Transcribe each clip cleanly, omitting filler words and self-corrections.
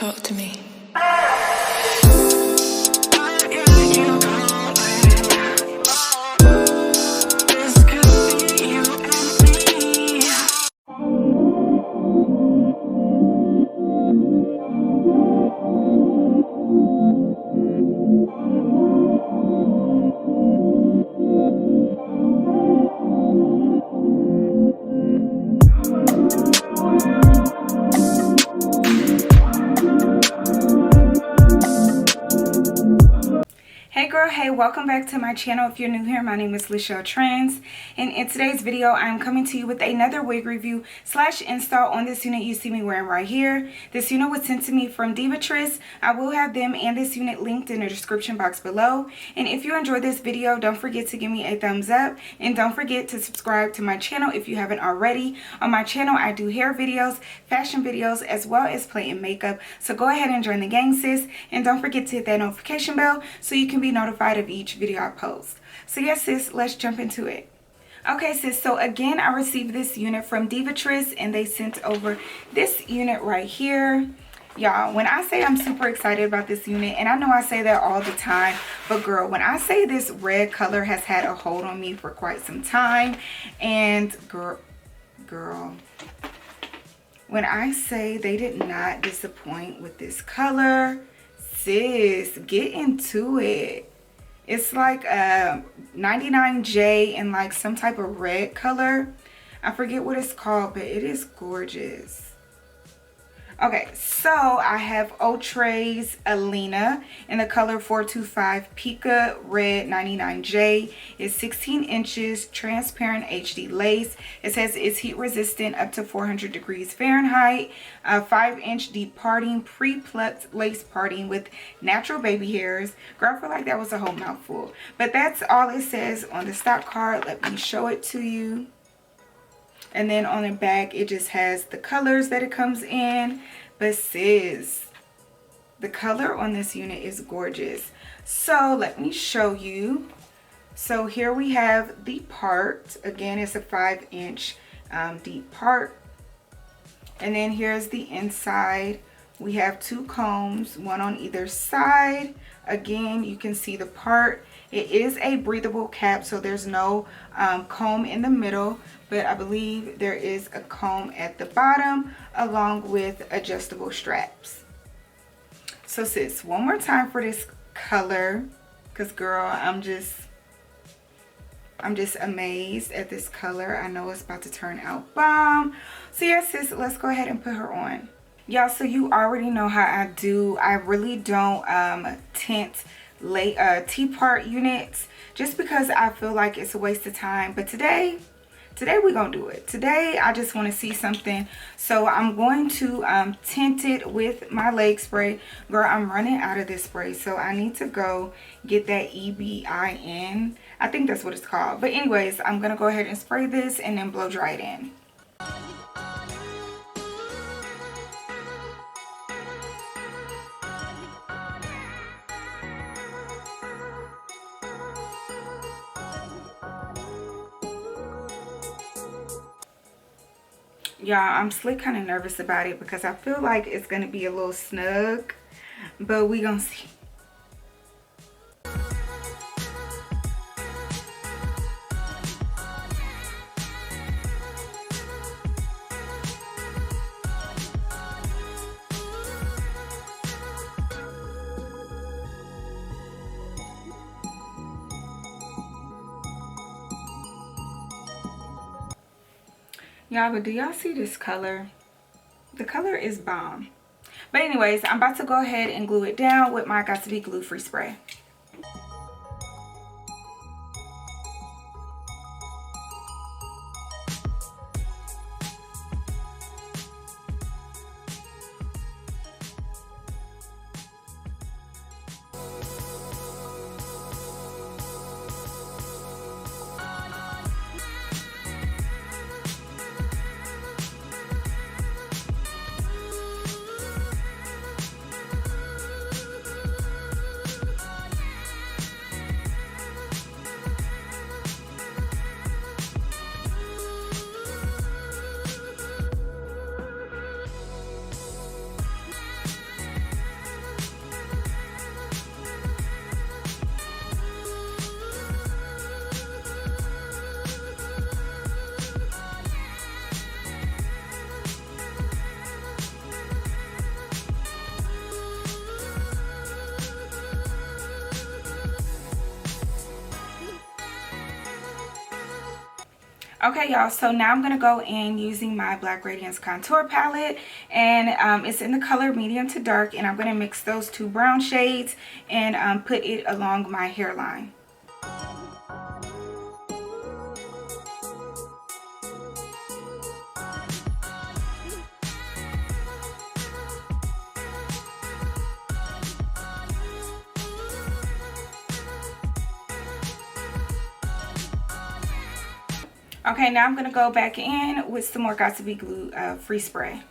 Talk to me. Hey girl, hey, welcome back to my channel. If you're new here, my name is LACHELLETRENDS, and in today's video I'm coming to you with another wig review slash install on this unit you see me wearing right here. This unit was sent to me from Divatress. I will have them and this unit linked in the description box below. And if you enjoyed this video, don't forget to give me a thumbs up, and don't forget to subscribe to my channel if you haven't already. On my channel I do hair videos, fashion videos, as well as play and makeup, so go ahead and join the gang, sis, and don't forget to hit that notification bell so you can be notified of each video I post. So yes, sis, let's jump into it. Okay, sis, so again, I received this unit from Divatress, and they sent over this unit right here. Y'all, when I say I'm super excited about this unit, and I know I say that all the time, but girl, when I say this red color has had a hold on me for quite some time, and girl, when I say they did not disappoint with this color, sis, get into it. It's like a 99J in like some type of red color. I forget what it's called, but it is gorgeous. Okay, so I have Outre's Elina in the color 425 Pica Red 99J. It's 16 inches, transparent HD lace. It says it's heat resistant up to 400 degrees Fahrenheit. 5-inch deep parting, pre-plucked lace parting with natural baby hairs. Girl, I feel like that was a whole mouthful. But that's all it says on the stock card. Let me show it to you. And then on the back, it just has the colors that it comes in. But sis, the color on this unit is gorgeous. So let me show you. So here we have the part. Again, it's a 5-inch deep part. And then here's the inside. We have 2 combs, one on either side. Again, you can see the part. It is a breathable cap, so there's no comb in the middle, but I believe there is a comb at the bottom along with adjustable straps. So sis, one more time for this color, because girl, I'm just amazed at this color. I know it's about to turn out bomb. So yeah, sis, let's go ahead and put her on. Y'all, so you already know how I do. I really don't tint T-part units just because I feel like it's a waste of time. But today we're gonna do it. Today I just want to see something, so I'm going to tint it with my leg spray. Girl, I'm running out of this spray, so I need to go get that EBIN. I think that's what it's called. But anyways, I'm gonna go ahead and spray this and then blow dry it in. Y'all, I'm still kind of nervous about it because I feel like it's going to be a little snug, but we gonna see. Y'all, but do y'all see this color? The color is bomb. But anyways, I'm about to go ahead and glue it down with my Got to Be Glue Free spray. Okay, y'all, so now I'm going to go in using my Black Radiance Contour Palette, and it's in the color medium to dark, and I'm going to mix those two brown shades and put it along my hairline. Okay, now I'm going to go back in with some more Got To Be Glue free spray.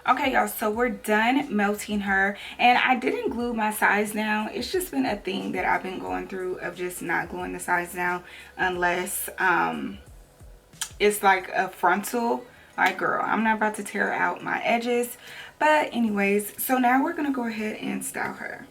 Okay, y'all, so we're done melting her, and I didn't glue my sides down. It's just been a thing that I've been going through of just not gluing the sides down unless it's like a frontal. Like, girl, I'm not about to tear out my edges. But anyways, so now we're gonna go ahead and style her.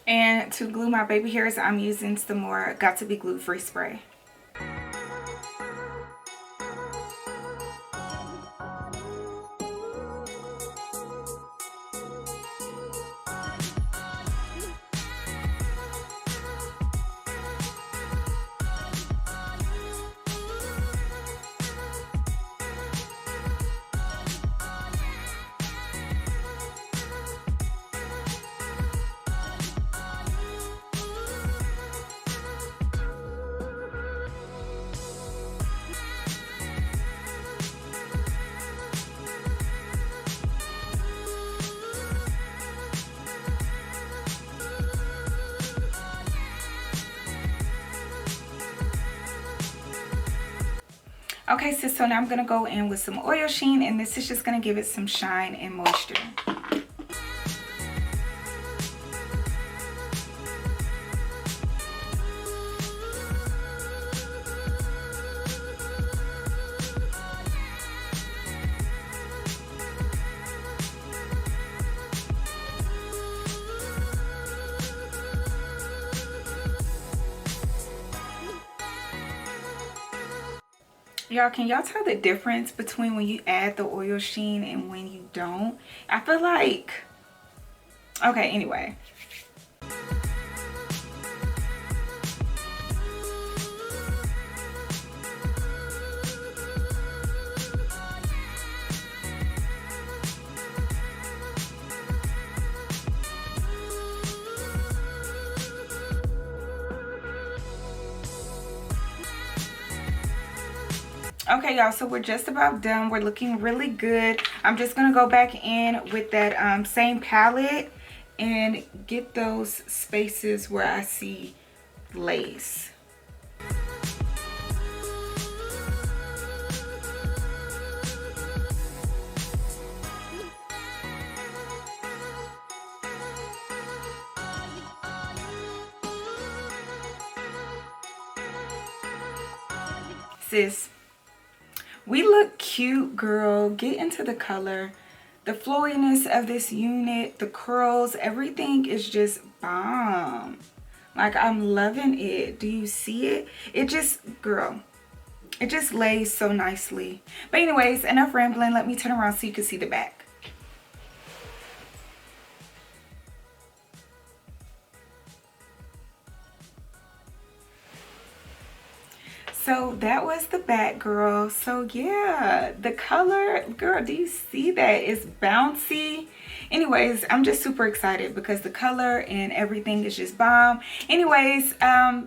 And to glue my baby hairs, I'm using some more Got To Be Glue free spray. Okay, so now I'm going to go in with some oil sheen, and this is just going to give it some shine and moisture. Y'all, can y'all tell the difference between when you add the oil sheen and when you don't? I feel like, okay, anyway. Okay, y'all, so we're just about done. We're looking really good. I'm just gonna go back in with that same palette and get those spaces where I see lace. Sis, we look cute, girl. Get into the color. The flowiness of this unit, the curls, everything is just bomb. Like, I'm loving it. Do you see it? It just, girl, It just lays so nicely. But anyways, enough rambling. Let me turn around so you can see the back. So that was the back, girl. So yeah, the color, girl, do you see that? It's bouncy. Anyways, I'm just super excited because the color and everything is just bomb. Anyways,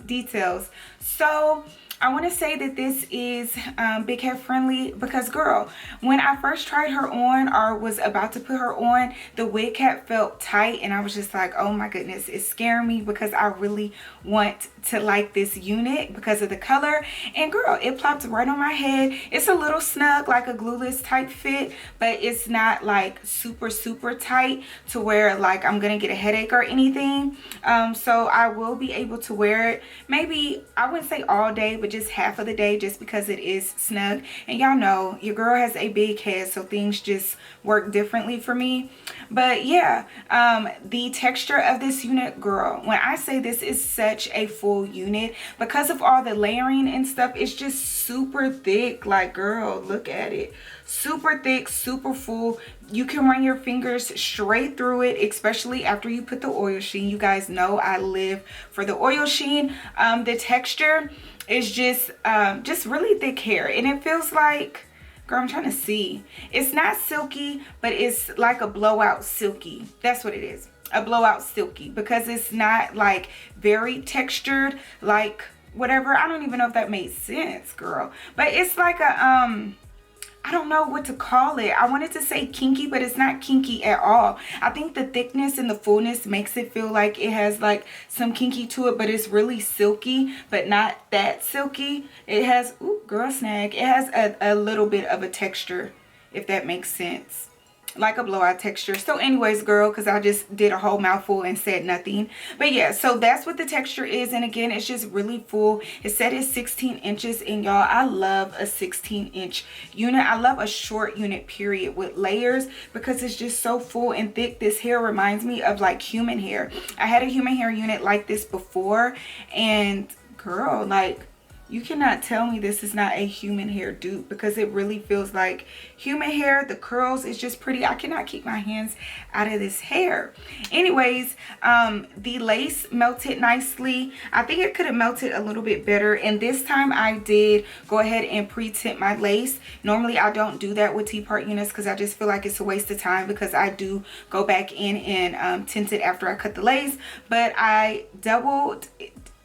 details. So I want to say that this is big head friendly because, girl, when I first tried her on or was about to put her on, the wig cap felt tight and I was just like, oh my goodness, it's scaring me because I really want to like this unit because of the color. And girl, it plopped right on my head. It's a little snug, like a glueless type fit, but it's not like super tight to where like I'm gonna get a headache or anything. So I will be able to wear it, maybe I wouldn't say all day, but just half of the day, just because it is snug. And y'all know your girl has a big head, so things just work differently for me. But yeah, the texture of this unit, girl, when I say this is such a full unit because of all the layering and stuff, it's just super thick. Like, girl, look at it. Super thick, super full. You can run your fingers straight through it, especially after you put the oil sheen. You guys know I live for the oil sheen. The texture is just really thick hair, and it feels like, girl, I'm trying to see. It's not silky, but it's like a blowout silky. That's what it is. A blowout silky, because it's not like very textured, like whatever. I don't even know if that made sense, girl. But it's like a I don't know what to call it. I wanted to say kinky, but it's not kinky at all. I think the thickness and the fullness makes it feel like it has like some kinky to it, but it's really silky, but not that silky. It has, ooh, girl snag. It has a little bit of a texture, if that makes sense. Like a blowout texture. So anyways, girl, because I just did a whole mouthful and said nothing. But yeah, so that's what the texture is. And again, it's just really full. It said it's 16 inches. And y'all, I love a 16-inch unit. I love a short unit, period, with layers, because it's just so full and thick. This hair reminds me of like human hair. I had a human hair unit like this before. And girl, like, you cannot tell me this is not a human hair dupe, because it really feels like human hair. The curls is just pretty. I cannot keep my hands out of this hair. Anyways, the lace melted nicely. I think it could have melted a little bit better, and this time I did go ahead and pre-tint my lace. Normally I don't do that with T-part units because I just feel like it's a waste of time, because I do go back in and tint it after I cut the lace. But I doubled,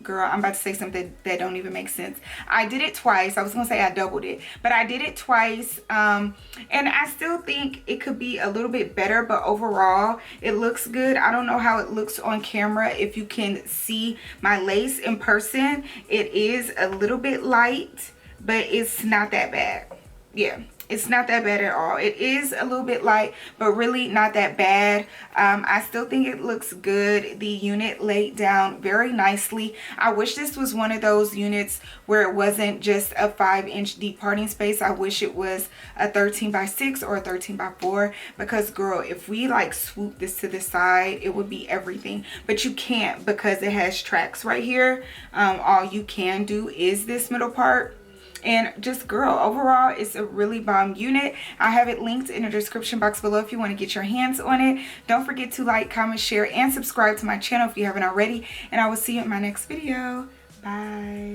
girl, I'm about to say something that don't even make sense. I did it twice. I was gonna say I doubled it, but I did it twice. And I still think it could be a little bit better, but overall it looks good. I don't know how it looks on camera. If you can see my lace in person, it is a little bit light, but it's not that bad. Yeah, it's not that bad at all. It is a little bit light, but really not that bad. I still think it looks good. The unit laid down very nicely. I wish this was one of those units where it wasn't just a 5-inch deep parting space. I wish it was a 13x6 or a 13x4, because girl, if we like swoop this to the side, it would be everything. But you can't, because it has tracks right here. All you can do is this middle part. And just, girl, overall, it's a really bomb unit. I have it linked in the description box below if you want to get your hands on it. Don't forget to like, comment, share, and subscribe to my channel if you haven't already. And I will see you in my next video. Bye.